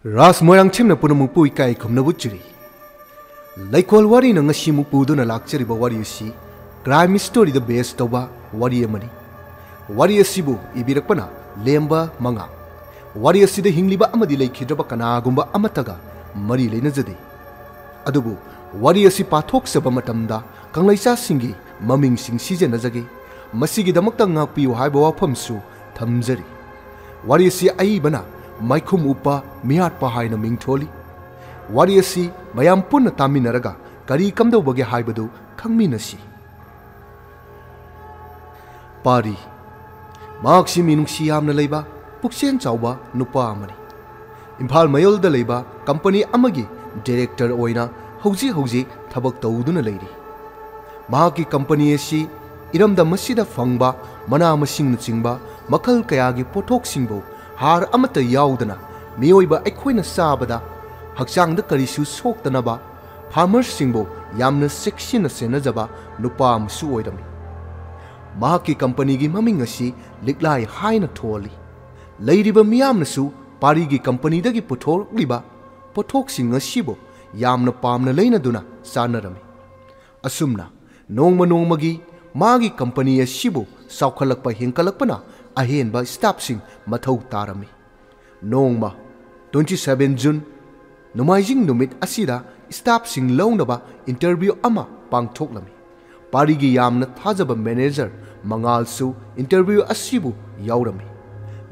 Ras moyang chimna puna mupu ikai kumna butchiri. Laikol wari na ngasi mupu do na lakchari ba wari si crime story the best toba wari amani. Wari asibu ibirakpana lemba manga. Wari asida hingliba amadi laikhidraba kanagumba amataga mari leinajade. Adubu wari asi pathok saba matamda kanglaisa singi maming sing sijenajage. Masigi damakta ngakpiu haiba wafamsu thamjari. Wari asi aibana Maikhum upa mihatpa haina mingtholi. Wari asi mayam punna taminaraga kari kamdawbage haibadu khangminasi. Pari maksi minungsi yamna leiba puksen chawba nupa amani. Imphal mayolda leiba company amagi director oina hauji thabak tawduna leiri. Mahaki company asi iramda masida fangba mana masing chingba makal kayagi pothok singbo har amata yaudana miyoiba aikhoina sabada hakchangda karisu soktanaba farmers singbo yamna section senajaba nupa amsu oirami. Mahaki company gi maming asi liklai haina tholi. Leiriba miyamnasu pari gi company dagi puthorliba pothok sing asibo yamna pamna leina duna sanarami. Asumna nongmagi magi company asibo saukhalakpa hengkalakpana ahenba staff sing mathau tarami. Nongma 27 June Nomaijing numit asida staff sing launaba interview ama pangthoklami. Parigi yamna thajaba manager mangalsu interview asibu yaurami.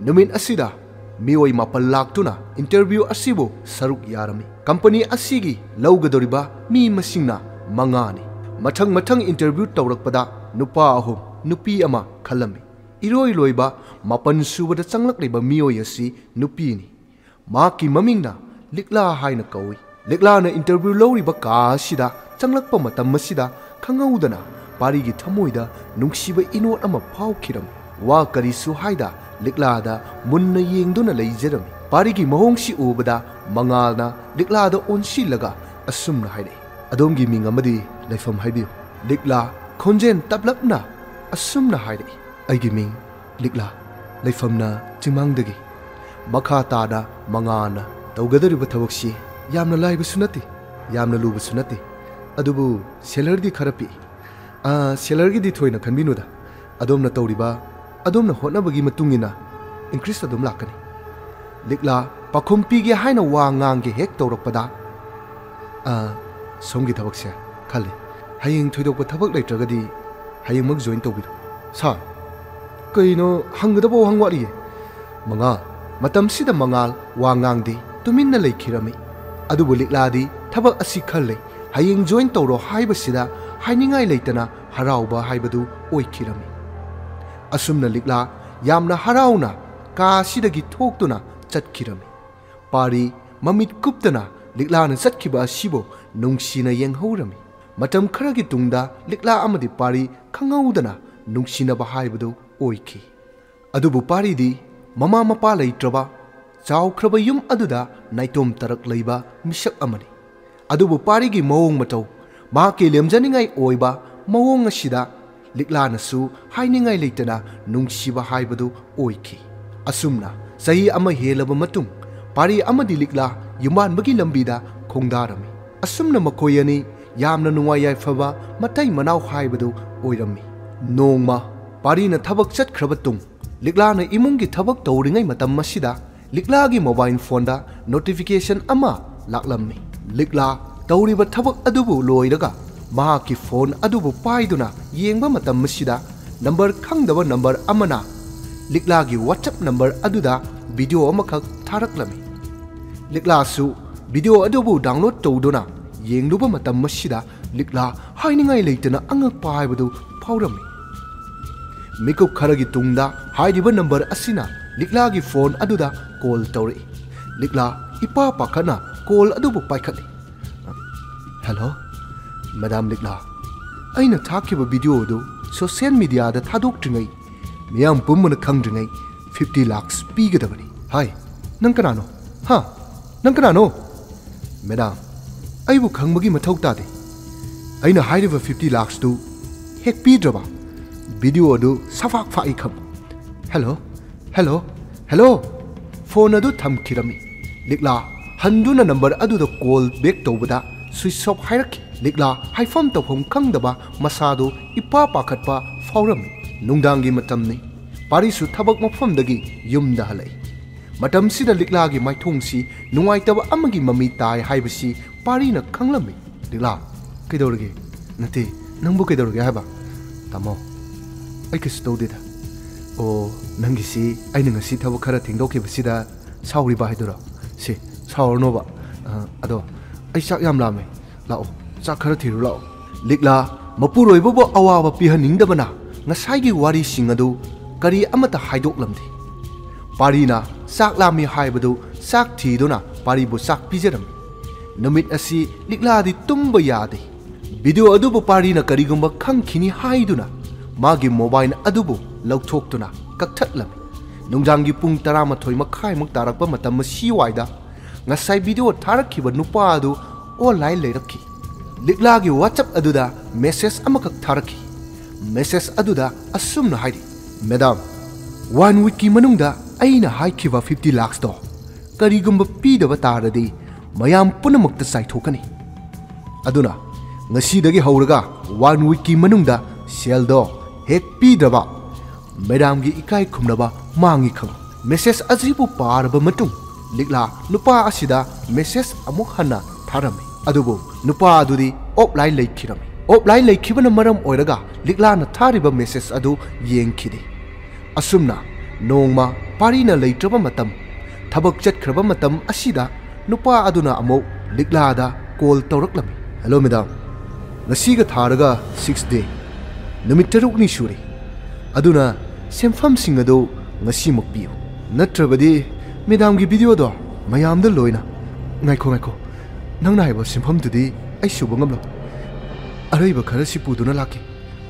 Numit asida mioi mapal laktuna interview asibu saruk yarami. Company asigi laugadoriba mi masingna mangani. Mathang interview tawrakpada nupa ahum nupi ama khalami. Iroi loiba mapan subada changlak leba mioi asi nupini. Maki mamingna likla haina kawi. Likla na interview loriba ka sida changlakpa matam masida khangaudana parigi thamoida nungsiba inot ama phaukiram. Wa karisu haida likla da munna yengduna leijarami. Parigi mahongsi ubada mangalna likla da onsi laga asumna haide. Adomgi mingamadi laifam haibiu. Likla khonjen tablapna asumna haide. Aigi ming likla laifamna chimangdagi makha tada mangana tawgadariba thabaksi yamna laiba sunati yamna luba sunati adubu seller di kharapi seller gi di thoina khanbinuda adomna tawriba adomna hotnabagi matungina increase adom lakani likla pakhumpi ge haina wa ngang ge hek tawrakpada somgi thabakse khale haying thoidokpa thabak leitragadi haying mak join tawbiru sa kaino hangdabo hangwari manga matam sida mangal wangangdi tuminna leikhirami adubu likladi thabak asi khalle haying join tawro haiba sida hainingai leitana harauba haibadu oikhirami asumna likla yamna harauna ka sidagi thoktuna chatkhirami pari mamit kuptana likla na chatkhiba asibo nungsina yenghaurami matam kharagi tungda likla amadi pari khangaudana nungsina ba haibadu oiki adubu paridi mama mapa leitraba chawkhraba yum aduda naitom tarak leiba misak amani adubu parigi mawong matau ma ke lemjaningai oiba mawong asida liklanasu hainingai leitana nungsiba haibadu oiki asumna sahi ama helaba matung pari amadi likla yuman bagi lambida khongdarami asumna makoyani yamna nuwayai faba matai manau haibadu oirami nongma Parina thabak chatkraba tung likla na imungi thabak tawringai matam masida likla gi mobile phone da notification ama laklammi likla tawriba thabak adubu loiraga mahaki phone adubu paiduna yengba matam masida number khangdaba number amana likla gi whatsapp number aduda video amakhak tharaklami likla su video adubu download tawduna yengluba matam masida likla hainingai leitana angak paibadu phaurammi Mikup kharagi tungda haidiba number asina likla gi phone aduda call tawri likla ipa pakhana call adubu paikhati hello madam likla aina thakiba video du social media da thadok tringai miyam pummana khangdringai 50 lakhs pigadabani hai nang kanano ha nang kanano madam aibu khangbagi mathau tade aina haidiba 50 lakhs du hek pidraba video adu safak fa ikham hello phone adu thamkhirami likla हंदुना number अदुदा call back तौबदा switch off हाइरखी लिकला हाइफम तौफम खंगदबा मसादो इपा पाखटपा फाउरमी नुंगदांगी मतमनी पारिसु थबक मफमदगी युमदा हलै मतमसिदा लिकलागी माइथोंसी नुंगाइतबा अमगी ममी ताय हाइबसी पारिना खंगलमी लिकला कइदौरगे नते नंबु कइदौरगे हाबा तमो आई किस तौदेदा ओ नंगिसी आइना ngasi थबक खरा थेंदोखिबसिदा साउरिबा हाइदुरा से साउरनोबा अदो आई चाक याम लामे लाओ चाक खरा थिरु लाओ लिकला मपुरोइबबो अवाबा पिहनिंगदबना ngसाइगी वारी सिंग अदु करी अमता हाइदोकलमदि पारीना चाक लामी हाइबदु चाक थीदुना पारीबु चाक पिजरम नमित असि लिकलादि तुम्ब यादे वीडियो अदुबु पारीना करीगुम्बा खंखिनी हाइदुना मागी मोबाइल अदुबु लौथोक्तुना कक्थटलमी नुंजांगी पुंग 12 मखाइमुक तारकपा मतम सिवाइदा ngसाइ वीडियो थारखिबा नुपा अदु ऑनलाइन लेरखि लिकलागी व्हाट्सएप अदुदा मेसेज अमकक थारखि मेसेज अदुदा असुमना हाइदि मैडम 1 वीक की मनुंगदा अइना हाइखिबा 50 लाख दो करीगुम्बा पीदबा तारदि मयाम पुनमक्त चाइथोकनी अदुना ngasiदगी हौरगा 1 वीक की मनुंगदा सेल दो हेक पीदबा मैडम की इकाई खुमनबा मांगी खंग मेसेज अजिबु पारबा मतुंग लिकला नुपा असिदा मेसेज अमुक हन्ना थारमी अदुबु नुपा अदुदी ऑफलाइन लेखिरमी ऑफलाइन लेखिबना मरम ओइरगा लिकला न थारिबा मेसेज अदु येंखिदि असुमना नोंगमा पारीना लेत्रबा मतम थबक चटख्रबा मतम असिदा नुपा अदुना अमो लिकलादा कॉल तौरक्लमी हेलो मैडम ngasiga थारगा 6 डे नुमित तरुकनी सुरे अदुना सेमफम सिंग अदो ngasi मकपियो नत्रबदी मैडम की वीडियो दो मयामदा लोइना ngaiko nangna haiba सेमफम तुदी ai suba ngamlo अरैब खरा सि पुदुना लाके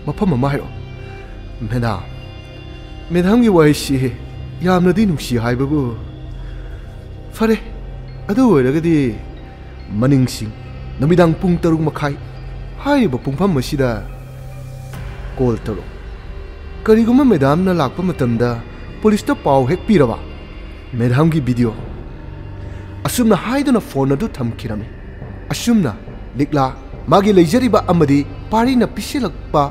मफम अमा हाइरो मैडम की वाइसी यामनदी नुंसी हाइबबु फरे अदु ओइरगदी मनिंगसिंग नमिदांग पुंग 3 मखाइ हाइबा पुंफम मसिदा कॉल तरो करीगुमा मैडम ना लाकपा मतमदा पुलिस तो पाव हेक पिरबा मैडम की वीडियो असुमना हाइदुना फोन अदु थमखिरमी असुमना लिकला मागी लेजरिबा अमदी पारीना पिसिलकपा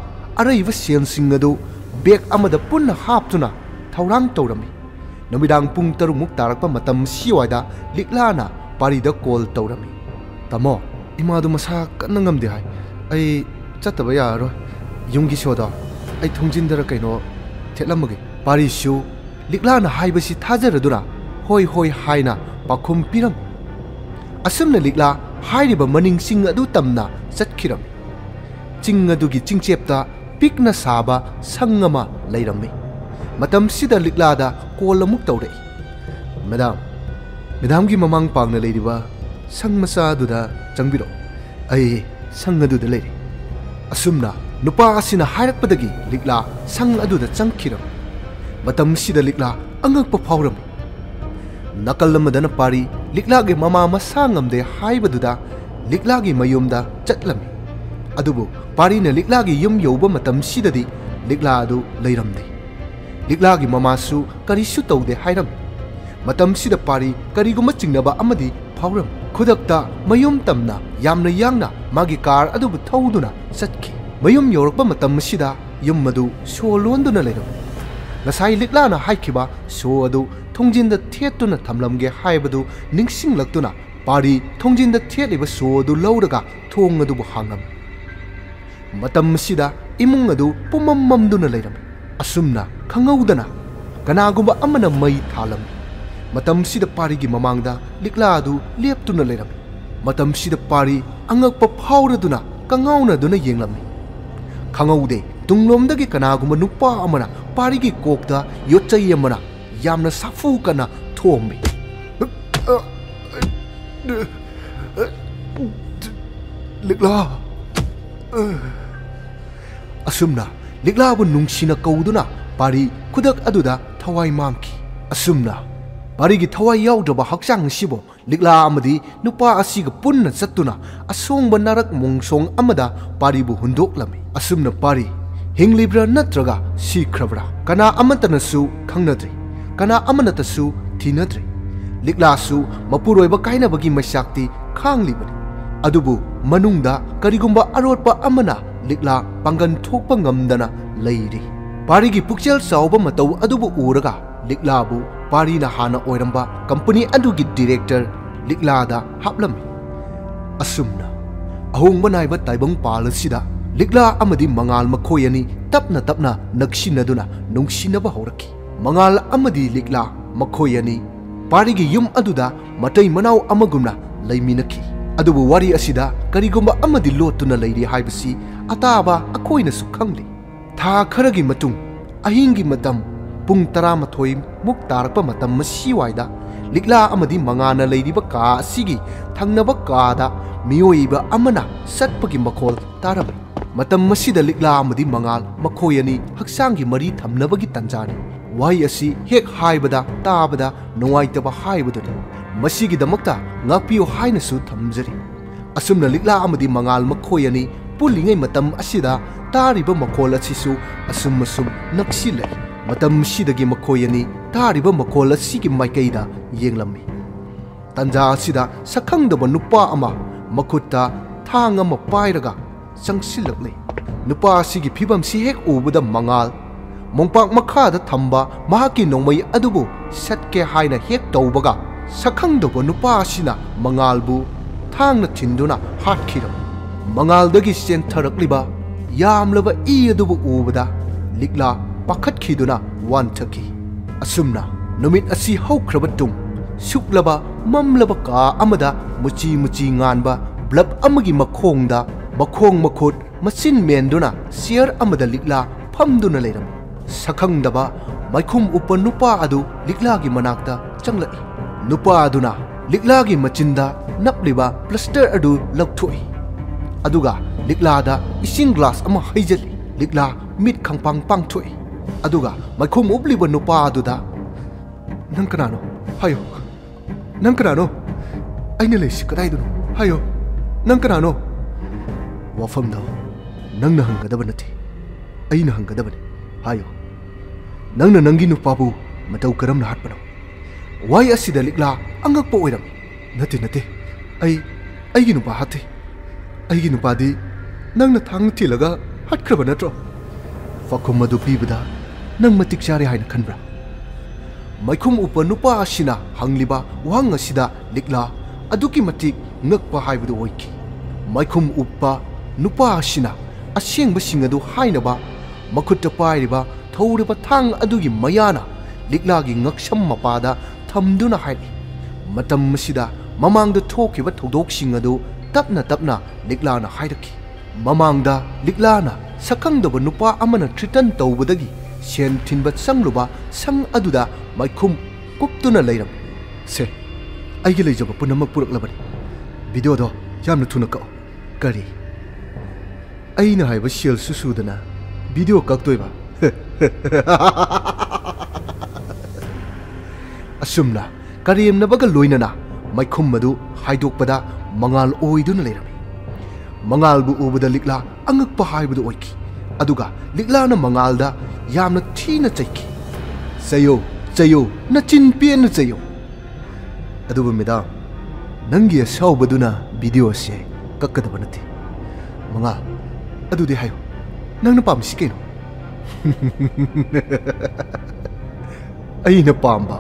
अरैब सेलसिंग अदु बैग अमदा पुन्ना हापतुना थौरांग तौरमी नमिदांग पुंग 3 मुक तारकपा मतम सिवाइदा लिकलाना पारीदा कॉल तौरमी तमो इमादु मसा कन्न ngamde hai ai chataba yaro yumgi soda ai thongjindara kaino thelamage parishu liklana haibasi thajaradura hoi haina pakhum piram asumna likla hairiba maning sing adu tamna chatkiram ching adugi chingchepta pikna saba sangama leirami matam sida liklada kolamuk tawre madam gi mamang pangna leiriba sang masa duda changbiro ai sang aduda leiri asumna nupa asina hairakpadagi likla sang aduda changkiram matam sida likla angakpa phauram nakallamadana pari likla ge mama masangamde haibaduda likla ge mayumda chatlami adubu pari na likla ge yum yoba matam sidadi likla adu leiramde likla ge mama su karisu taude hairam matam sida pari kariguma chingnaba amadi phauram khudakta mayum tamna yamna yangna magi car adubu thauduna satki mayum yorokpa matam sida yum madu solonduna leiram ngasai liklana haikhiba so adu thongjinda thetuna thamlamge haibadu ningsinglaktuna pari thongjinda thetliba so adu lauraga thong adu bu hangam matam sida imung adu pumammamduna leiram asumna khangaudana kanagumba amana mai thalam matam sida pari gi mamangda likla adu leptuna leiram matam sida pari angakpa phauraduna kangauna duna yenglami khangaude tunglomdagi kanagumba nupa amana pari gi kokta yochai amana yamna safu kana thombi likla asumna likla bu nungsina kauduna pari kudak aduda thawai mangki asumna pari gi thawai yaudaba hakchang sibo likla amadi nupa asiga punna chattuna asongba narak mongsong amada pari bu hundoklami asumna pari hinglibra natraga sikrabra kana amatanasu khangnadri kana amanatasu thinadri ꯂꯤꯛꯂꯥꯁꯨ ꯃꯄꯨꯔꯣꯏꯕ ꯀꯥꯏꯅꯕꯒꯤ ꯃꯩꯁꯥꯛꯇꯤ ꯈꯥꯡꯂꯤꯕꯅꯤ ꯑꯗꯨꯕꯨ ꯃꯅꯨꯡꯗ ꯀꯔꯤꯒꯨꯝꯕ ꯑꯔꯣꯠꯄ ꯑꯃꯅ ꯂꯤꯛꯂꯥ ꯄꯥꯡꯒꯟ ꯊꯣꯛꯄ ꯉꯝꯗꯅ ꯂꯩꯔꯤ ꯄꯥꯔꯤꯒꯤ ꯄꯨꯛꯆꯦꯜ ꯆꯥꯎꯕ ꯃꯇꯧ ꯑꯗꯨꯕꯨ ꯎꯔꯒ ꯂꯤꯛꯂꯥꯕꯨ ꯄꯥꯔꯤꯅ ꯍꯥꯟꯅ ꯑꯣꯏꯔꯝꯕ ꯀꯝꯄꯅꯤ ꯑꯗꯨꯒꯤ ꯗꯤꯔꯦꯛꯇꯔ ꯂꯤꯛꯂꯥꯗ ꯍꯥꯞꯂꯝꯃꯤ ꯑꯁꯨꯝꯅ ꯑꯍꯣꯡꯕ ꯅꯥꯏꯕ ꯇꯥꯏꯕꯪꯄꯥꯜ ꯑꯁꯤꯗ ꯂꯤꯛꯂꯥ ꯑꯃꯗꯤ ꯃꯉꯥꯜ ꯃꯈꯣꯏ ꯑꯅꯤ ꯇꯞꯅ ꯇꯞꯅ ꯅꯛꯁꯤꯟꯅꯗꯨꯅ ꯅꯨꯡꯁꯤꯅꯕ ꯍꯧꯔꯛꯈꯤ ꯃꯉꯥꯜ ꯑꯃꯗꯤ ꯂꯤꯛꯂꯥ ꯃꯈꯣꯏ ꯑꯅꯤ ꯄꯥꯔꯤꯒꯤ ꯌꯨꯝ ꯑꯗꯨꯗ ꯃꯇꯩ ꯃꯅꯥꯎ ꯑꯃꯒꯨꯝꯅ ꯂꯩꯃꯤꯟꯅꯈꯤ ꯑꯗꯨꯕꯨ ꯋꯥꯔꯤ ꯑꯁꯤꯗ ꯀꯔꯤꯒꯨꯝꯕ ꯑꯃꯗꯤ ꯂꯣꯠꯇꯨꯅ ꯂꯩꯔꯤ ꯍꯥꯏꯕꯁꯤ ꯑꯇꯥꯕ ꯑꯩꯈꯣꯏꯅꯁꯨ ꯈꯪꯂꯤ ꯊꯥ ꯈꯔꯒꯤ ꯃꯇꯨꯡ ꯑꯍꯤꯡꯒꯤ ꯃꯇꯝ ꯄꯨꯡ 12 ꯃꯨꯛ ꯇꯥꯔꯛꯄ ꯃꯇꯝ ꯃꯁꯤꯋꯥꯏꯗ ꯂꯤꯛꯂꯥ ꯑꯃꯗꯤ ꯃꯉꯥꯜꯅ ꯂꯩꯔꯤꯕ ꯀꯥ ꯑꯁꯤꯒꯤ ꯊꯪꯅꯕ ꯀꯥꯗ ꯃꯤꯑꯣꯏꯕ ꯑꯃꯅ ꯆꯠꯄꯒꯤ ꯃꯈꯣꯜ ꯇꯥꯔꯝꯃꯤ ꯃꯇꯝ ꯃꯁꯤꯗ ꯂꯤꯛꯂꯥ ꯑꯃꯗꯤ ꯃꯉꯥꯜ ꯃꯈꯣꯏ ꯑꯅꯤ ꯍꯛꯆꯥꯡꯒꯤ ꯃꯔꯤ ꯊꯝꯅꯕꯒꯤ ꯇꯟꯖꯥꯅꯤ ꯋꯥꯍꯩ ꯑꯁꯤ ꯍꯦꯛ ꯍꯥꯏꯕꯗ ꯇꯥꯕꯗ ꯅꯨꯡꯉꯥꯏꯇꯕ ꯍꯥꯏꯕꯗꯨꯅꯤ ꯃꯁꯤꯒꯤꯗꯃꯛꯇ ꯉꯥꯛꯄꯤꯌꯨ ꯍꯥꯏꯅꯁꯨ ꯊꯝꯖꯔꯤ ꯑꯁꯨꯝꯅ ꯂꯤꯛꯂꯥ ꯑꯃꯗꯤ ꯃꯉꯥꯜ ꯃꯈꯣꯏ ꯑꯅꯤ ꯄꯨꯜꯂꯤꯉꯩ ꯃꯇꯝ ꯑꯁꯤꯗ ꯇꯥꯔꯤꯕ ꯃꯈꯣꯜ ꯑꯁꯤꯁꯨ ꯑꯁꯨꯝ ꯅꯛꯁꯤꯜꯂꯛꯏ ꯃꯇꯝ ꯑꯁꯤꯗꯒꯤ ꯃꯈꯣꯏ ꯑꯅꯤ ꯇꯥꯔꯤꯕ ꯃꯈꯣꯜ ꯑꯁꯤꯒꯤ ꯃꯥꯏꯀꯩꯗ ꯌꯦꯡꯂꯝꯃꯤ ꯇꯟꯖꯥ ꯑꯁꯤꯗ ꯁꯛꯈꯪꯗꯕ ꯅꯨꯄꯥ ꯑꯃ ꯃꯈꯨꯠꯇ ꯊꯥꯡ ꯑꯃ ꯄꯥꯏꯔꯒ ꯆꯪꯁꯤꯜꯂꯛꯂꯦ ꯅꯨꯄꯥ ꯑꯁꯤꯒꯤ ꯐꯤꯕꯝꯁꯤ ꯍꯦꯛ ꯎꯕꯗ ꯃꯉꯥꯜ ꯃꯣꯡꯄꯥꯛ ꯃꯈꯥꯗ ꯊꯝꯕ ꯃꯍꯥꯛꯀꯤ ꯅꯣꯡꯃꯩ ꯑꯗꯨꯕꯨ ꯁꯠꯀꯦ ꯍꯥꯏꯅ ꯍꯦꯛ ꯇꯧꯕꯒ ꯁꯛꯈꯪꯗꯕ ꯅꯨꯄꯥ ꯑꯁꯤꯅ ꯃꯉꯥꯜꯕꯨ ꯊꯥꯡꯅ ꯊꯤꯟꯗꯨꯅ ꯍꯥꯠꯈꯤꯔꯝꯃꯤ ꯃꯉꯥꯜꯗꯒꯤ ꯆꯦꯟꯊꯔꯛꯂꯤꯕ ꯌꯥꯝꯂꯕ ꯏ ꯑꯗꯨꯕꯨ ꯎꯕꯗ ꯂꯤꯛꯂꯥ ꯄꯥꯈꯠꯈꯤꯗꯨꯅ ꯋꯥꯟꯊꯈꯤ ꯑꯁꯨꯝꯅ ꯅꯨꯃꯤꯠ ꯑꯁꯤ ꯍꯧꯈ꯭ꯔꯕ ꯇꯨꯡ ꯁꯨꯛꯂꯕ ꯃꯝꯂꯕ ꯀꯥ ꯑꯃꯗ ꯃꯨꯆꯤ ꯃꯨꯆꯤ ꯉꯥꯟꯕ ꯕ꯭ꯂꯕ ꯑꯃꯒꯤ ꯃꯈꯣꯡꯗ ꯃꯈꯣꯡ ꯃꯈꯨꯠ ꯃꯆꯤꯟ ꯃꯦꯟꯗꯨꯅ ꯆꯤꯌꯔ ꯑꯃꯗ ꯂꯤꯛꯂꯥ ꯐꯝꯗꯨꯅ ꯂꯩꯔꯝꯃꯤ ꯁꯛꯈꯪꯗꯕ ꯃꯥꯏꯈꯨꯝ ꯎꯞꯄ ꯅꯨꯄꯥ ꯑꯗꯨ ꯂꯤꯛꯂꯥꯒꯤ ꯃꯅꯥꯛꯇ ꯆꯪꯂꯛꯏ ꯅꯨꯄꯥ ꯑꯗꯨꯅ ꯂꯤꯛꯂꯥꯒꯤ ꯃꯆꯤꯟꯗ ꯅꯞꯂꯤꯕ ꯄ꯭ꯂꯁꯇꯔ ꯑꯗꯨ ꯂꯧꯊꯣꯛꯏ ꯑꯗꯨꯒ ꯂꯤꯛꯂꯥꯗ ꯏꯁꯤꯡ ꯒ꯭ꯂꯥꯁ ꯑꯃ ꯍꯩꯖꯤꯜꯂꯤ ꯂꯤꯛꯂꯥ ꯃꯤꯠ ꯈꯪꯄꯥꯡ ꯄꯥꯡꯊꯣꯛꯏ ꯑꯗꯨꯒ ꯃꯥꯏꯈꯨꯝ ꯎꯞꯂꯤꯕ ꯅꯨꯄꯥ ꯑꯗꯨꯗ ꯅꯪ ꯀꯅꯥꯅꯣ ꯍꯥꯏꯌꯣ ꯅꯪ ꯀꯅꯥꯅꯣ ꯑꯩꯅ ꯂꯩꯁꯤ ꯀꯗꯥꯏꯗꯅꯣ ꯍꯥꯏꯌꯣ ꯅꯪ ꯀꯅꯥꯅꯣ ꯋꯥꯐꯝꯗꯣ ꯅꯪꯅ ꯍꯪꯒꯗꯕ ꯅꯠꯇꯦ ꯑꯩꯅ ꯍꯪꯒꯗꯕꯅꯤ ꯍꯥꯏꯌꯣ ꯅꯪꯅ ꯅꯪꯒꯤ ꯅꯨꯄꯥꯕꯨ ꯃꯇꯧ ꯀꯔꯝꯅ ꯍꯥꯠꯄꯅꯣ ꯋꯥꯍꯩ ꯑꯁꯤꯗ ꯂꯤꯛꯂꯥ ꯑꯉꯛꯄ ꯑꯣꯏꯔꯝꯃꯤ ꯅꯠꯇꯦ ꯑꯩꯒꯤ ꯅꯨꯄꯥ ꯍꯥꯠꯇꯦ ꯑꯩꯒꯤ ꯅꯨꯄꯥꯗꯤ ꯅꯪꯅ ꯊꯥꯡ ꯊꯤꯜꯂꯒ ꯍꯥꯠꯈ꯭ꯔꯕ ꯅꯠꯇ꯭ꯔꯣ ꯄꯥꯎꯈꯨꯝ ꯑꯗꯨ ꯄꯤꯕꯗ ꯅꯪ ꯃꯇꯤꯛ ꯆꯥꯔꯦ ꯍꯥꯏꯅ ꯈꯟꯕ꯭ꯔꯥ ꯃꯥꯏꯈꯨꯝ ꯎꯞꯄ ꯅꯨꯄꯥ ꯑꯁꯤꯅ ꯍꯪꯂꯤꯕ ꯋꯥꯍꯪ ꯑꯁꯤꯗ ꯂꯤꯛꯂꯥ ꯑꯗꯨꯛꯀꯤ ꯃꯇꯤꯛ ꯉꯛꯄ ꯍꯥꯏꯕꯗꯨ ꯑꯣꯏꯈꯤ ꯃꯥꯏꯈꯨꯝ ꯎꯞꯄ ꯅꯨꯄꯥ ꯑꯁꯤꯅ ꯑꯁꯦꯡꯕꯁꯤꯡ ꯑꯗꯨ ꯍꯥꯏꯅꯕ ꯃꯈꯨꯠꯇ ꯄꯥꯏꯔꯤꯕ ꯊꯧꯔꯤꯕ ꯊꯥꯡ ꯑꯗꯨꯒꯤ ꯃꯌꯥꯅ ꯂꯤꯛꯂꯥꯒꯤ ꯉꯛꯁꯝ ꯃꯄꯥꯗ ꯊꯝꯗꯨꯅ ꯍꯥꯏꯔꯤ ꯃꯇꯝ ꯑꯁꯤꯗ ꯃꯃꯥꯡꯗ ꯊꯣꯛꯈꯤꯕ ꯊꯧꯗꯣꯛꯁꯤꯡ ꯑꯗꯨ ꯇꯞꯅ ꯇꯞꯅ ꯂꯤꯛꯂꯥꯅ ꯍꯥꯏꯔꯛꯈꯤ ꯃꯃꯥꯡꯗ ꯂꯤꯛꯂꯥꯅ ꯁꯛꯈꯪꯗꯕ ꯅꯨꯄꯥ ꯑꯃꯅ ꯊ꯭ꯔꯤꯇꯟ ꯇꯧꯕꯗꯒꯤ ꯁꯦꯟ ꯊꯤꯟꯕ ꯆꯪꯂꯨꯕ ꯁꯪ ꯑꯗꯨꯗ ꯃꯥꯏꯈꯨꯝ ꯀꯨꯞꯇꯨꯅ ꯂꯩꯔꯝꯃꯤ ꯁꯦ ꯑꯩꯒꯤ ꯂꯩꯖꯕ ꯄꯨꯝꯅꯃꯛ ꯄꯨꯔꯛꯂꯕꯅꯤ ꯚꯤꯗꯤꯑꯣꯗꯣ ꯌꯥꯝꯅ ꯊꯨꯅ ꯀꯛꯑꯣ ꯀꯔꯤ ꯑꯩꯅ ꯍꯥꯏꯕ ꯁꯦꯜꯁꯨ ꯁꯨꯗꯅ ꯚꯤꯗꯤꯑꯣ ꯀꯛꯇꯣꯏꯕ ꯑꯁꯨꯝꯅ ꯀꯔꯦꯝꯅꯕꯒ ꯂꯣꯏꯅꯅ ꯃꯥꯏꯈꯨꯝ ꯑꯗꯨ ꯍꯥꯏꯗꯣꯛꯄꯗ ꯃꯉꯥꯜ ꯑꯣꯏꯗꯨꯅ ꯂꯩꯔꯝꯃꯤ ꯃꯉꯥꯜꯕꯨ ꯎꯕꯗ ꯂꯤꯛꯂꯥ ꯑꯉꯛꯄ ꯍꯥꯏꯕꯗꯨ ꯑꯣꯏꯈꯤ ꯑꯗꯨꯒ ꯂꯤꯛꯂꯥꯅ ꯃꯉꯥꯜꯗ ꯌꯥꯝꯅ ꯊꯤꯅ ꯆꯩꯈꯤ ꯆꯩꯌꯣ ꯅꯆꯤꯟ ꯄꯦꯟꯅ ꯆꯩꯌꯣ ꯑꯗꯨꯕꯨ ꯃꯦꯗꯥꯝ ꯅꯪꯒꯤ ꯑꯁꯥꯎꯕꯗꯨꯅ ꯚꯤꯗꯤꯑꯣ ꯑꯁꯤ ꯀꯛꯀꯗꯕ ꯅꯠꯇꯦ ꯃꯉꯥꯜ ꯑꯗꯨꯗꯤ ꯍꯥꯏꯌꯣ ꯅꯪꯅ ꯄꯥꯝꯃꯤꯁꯤ ꯀꯩꯅꯣ ꯑꯩꯅ ꯄꯥꯝꯕ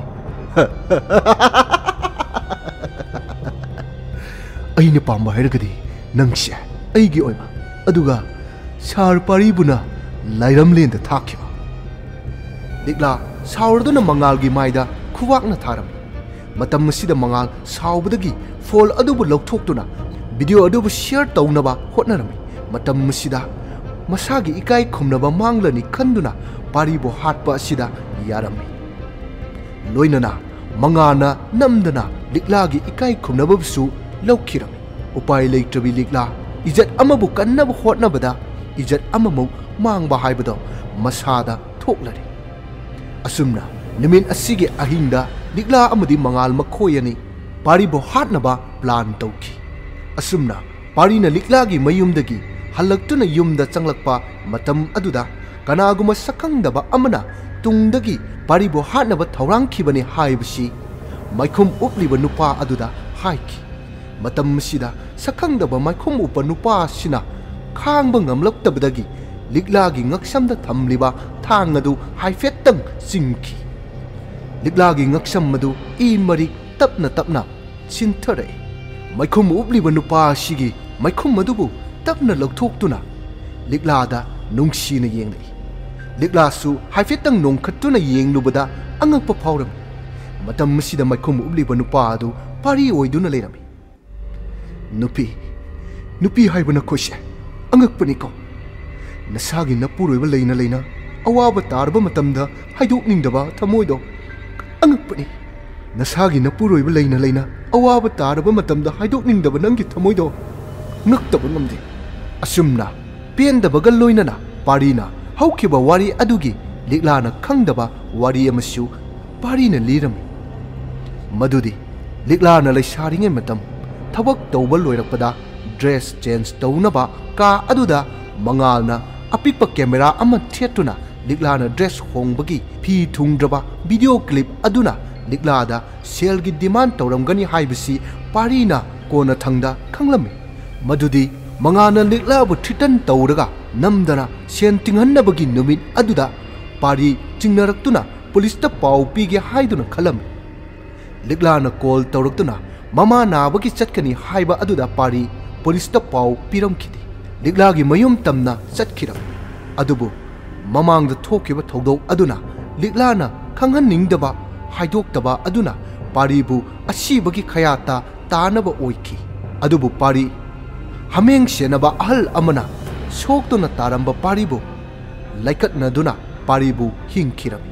ꯑꯩꯅ ꯄꯥꯝꯕ ꯍꯥꯏꯔꯒꯗꯤ ꯅꯪꯁꯦ ꯑꯩꯒꯤ ꯑꯣꯏꯕ ꯑꯗꯨꯒ ꯁꯥꯔ ꯄꯥꯔꯤꯕꯨꯅ ꯂꯥꯏꯔꯝꯂꯦꯟꯗ ꯊꯥꯈꯤꯕ ꯂꯤꯛꯂꯥ ꯁꯥꯎꯔꯗꯨꯅ ꯃꯉꯥꯜꯒꯤ ꯃꯥꯏꯗ ꯈꯨꯋꯥꯛꯅ ꯊꯥꯔꯝꯃꯤ ꯃꯇꯝ ꯑꯁꯤꯗ ꯃꯉꯥꯜ ꯁꯥꯎꯕꯗꯒꯤ ꯐꯣꯜ ꯑꯗꯨꯕꯨ ꯂꯧꯊꯣꯛꯇꯨꯅ ꯚꯤꯗꯤꯑꯣ ꯑꯗꯨꯕꯨ ꯁꯤꯌꯔ ꯇꯧꯅꯕ ꯍꯣꯠꯅꯔꯝꯃꯤ ꯃꯇꯝ ꯑꯁꯤꯗ ꯃꯁꯥꯒꯤ ꯏꯀꯥꯏ ꯈꯨꯝꯅꯕ ꯃꯥꯡꯂꯅꯤ ꯈꯟꯗꯨꯅ ꯄꯥꯔꯤꯕꯨ ꯍꯥꯠꯄ ꯑꯁꯤꯗ ꯌꯥꯔꯝꯃꯤ ꯂꯣꯏꯅꯅ ꯃꯉꯥꯜꯅ ꯅꯝꯗꯅ ꯂꯤꯛꯂꯥꯒꯤ ꯏꯀꯥꯏ ꯈꯨꯝꯅꯕꯕꯨꯁꯨ ꯂꯧꯈꯤꯔꯝꯃꯤ ꯎꯄꯥꯏ ꯂꯩꯇ꯭ꯔꯕꯤ ꯂꯤꯛꯂꯥ ꯏꯖꯠ ꯑꯃꯕꯨ ꯀꯟꯅꯕ ꯍꯣꯠꯅꯕꯗ ꯏꯖꯠ ꯑꯃꯃꯨꯛ ꯃꯥꯡꯕ ꯍꯥꯏꯕꯗꯣ ꯃꯁꯥꯗ ꯊꯣꯛꯂꯔꯤ ꯑꯁꯨꯝꯅ ꯅꯨꯃꯤꯠ ꯑꯁꯤꯒꯤ ꯑꯍꯤꯡꯗ ꯂꯤꯛꯂꯥ ꯑꯃꯗꯤ ꯃꯉꯥꯜ ꯃꯈꯣꯏ ꯑꯅꯤ ꯄꯥꯔꯤꯕꯨ ꯍꯥꯠꯅꯕ ꯄ꯭ꯂꯥꯟ ꯇꯧꯈꯤ ꯑꯁꯨꯝꯅ ꯄꯥꯔꯤꯅ ꯂꯤꯛꯂꯥꯒꯤ ꯃꯌꯨꯝꯗꯒꯤ ꯍꯜꯂꯛꯇꯨꯅ ꯌꯨꯝꯗ ꯆꯪꯂꯛꯄ ꯃꯇꯝ ꯑꯗꯨꯗ ꯀꯅꯥꯒꯨꯝꯕ ꯁꯛꯈꯪꯗꯕ ꯑꯃꯅ ꯇꯨꯡꯗꯒꯤ ꯄꯥꯔꯤꯕꯨ ꯍꯥꯠꯅꯕ ꯊꯧꯔꯥꯡꯈꯤꯕꯅꯤ ꯍꯥꯏꯕꯁꯤ Maikhum upliba nupa aduda haiki. Matam sida sakhangdaba Maikhum upa nupa sina khangba ngamlaktabadagi liglagi ngaksamda thamliba thang adu haifettang singki. Liglagi ngaksam madu I mari tapna sinthare. Maikhum upliba nupa sigi Maikhum madubu tapna lauthoktuna liglada nungsina yenglei. Ligla su haifettang nongkhattuna yenglubada angakpa phauram. Matam sida Maikhum ubliba nupa adu pari oiduna leirami. Nupi haibana khoshe angakpani ko. Nasagi napuroiba leina awaba tarba matamda haidokningdaba thamoido angakpani. Nasagi napuroiba leina awaba tarba matamda haidokningdaba nangi thamoido ngaktaba ngamde. Asumna pendabaga loinana parina haukiba wari adugi liglana khangdaba wari amasu parina lirami. Madudi liglana laisaringe matam thabak tauba loirakpada dress change taunaba ka aduda mangalna apikpa camera ama thetuna liglana dress hongbagi phi thungdraba video clip aduna liglada sale gi demand tauramgani haibisi parina kona thangda khanglami. Madudi mangana liglabu thitan tauraga namdana sen tinghannabagi numit aduda pari chingnaраktuna police ta pau pige haiduna khalami. Liglana call tauraktuna mama nabagi chatkani haiba aduda pari police ta pau piramkhidi. Liglagi mayum tamna chatkiram. Adubu mamangda thokiba thodok aduna liglana khanghaningdaba haidoktaba aduna paribu asibagi khayata tanaba oiki. Adubu pari hameng senaba ahal amana soktuna taramba paribu laikatnaduna paribu hingkirami.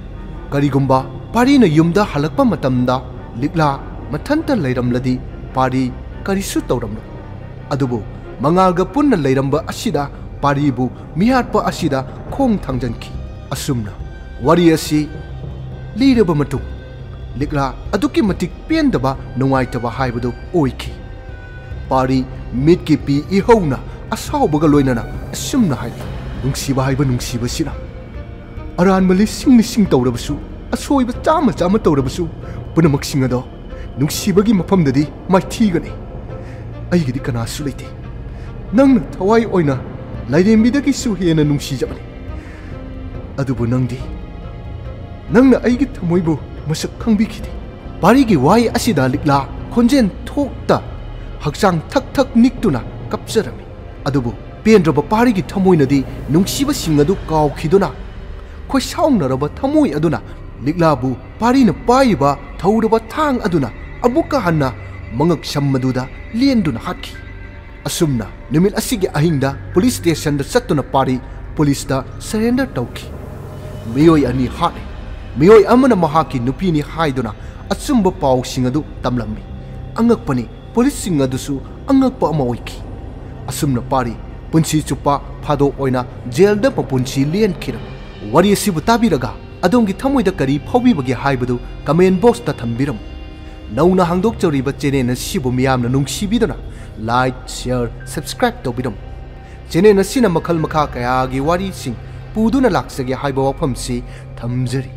Karigumba parina yumda halakpa matamda ligla mathanta leiramladi pari karisu tauramno. Adubu mangalga punna leiramba asida paribu mihatpa asida khong thangjanki. Asumna wari asi liraba matung ligla aduki matik pendaba nungaitaba haibadu oiki. Pari mitki pi ihona asaubaga loinana asumna hai nungsiba haiba nungsiba sina aranba lising taurabasu asoiba chama taurabasu punamak singado nungsibagi mafamdadi maithigani aigidi kanasu leite nangna thawai oina lairembidagi su hena nungsijabani adubu nangna aigi thamoibu masak khangbikhidi. Parigi wai asida ligla khonjen thokta hakchang thak niktuna kapjarami. Adubu pendraba parigi thamoinadi nungsiba singadu kawkhiduna khoi saunaraba thamoi aduna liglabu parina paiba thauraba thang aduna abuka hanna mangak sammaduda lenduna hakhi. Asumna numit asigi ahingda police station da chattuna pari police da surrender tawki. Miyoi ani hane miyoi amana mahaki nupini haiduna asumba paw singadu tamlammi. Angakpani police singadusu angakpa ama oiki. Asumna pari punsi chupa phado oina jail da papunsi lien khiram. Wari asibu tabiraga adongi thamoida kari phawibagi haibadu comment box ta thambiram. Nauna hangdok choriba channel na sibu miyamna nungsibidana like share subscribe tawbiram. Channel na sina makhal makha kaya gi wari sing puduna laksagi haiba wafamsi thamjari.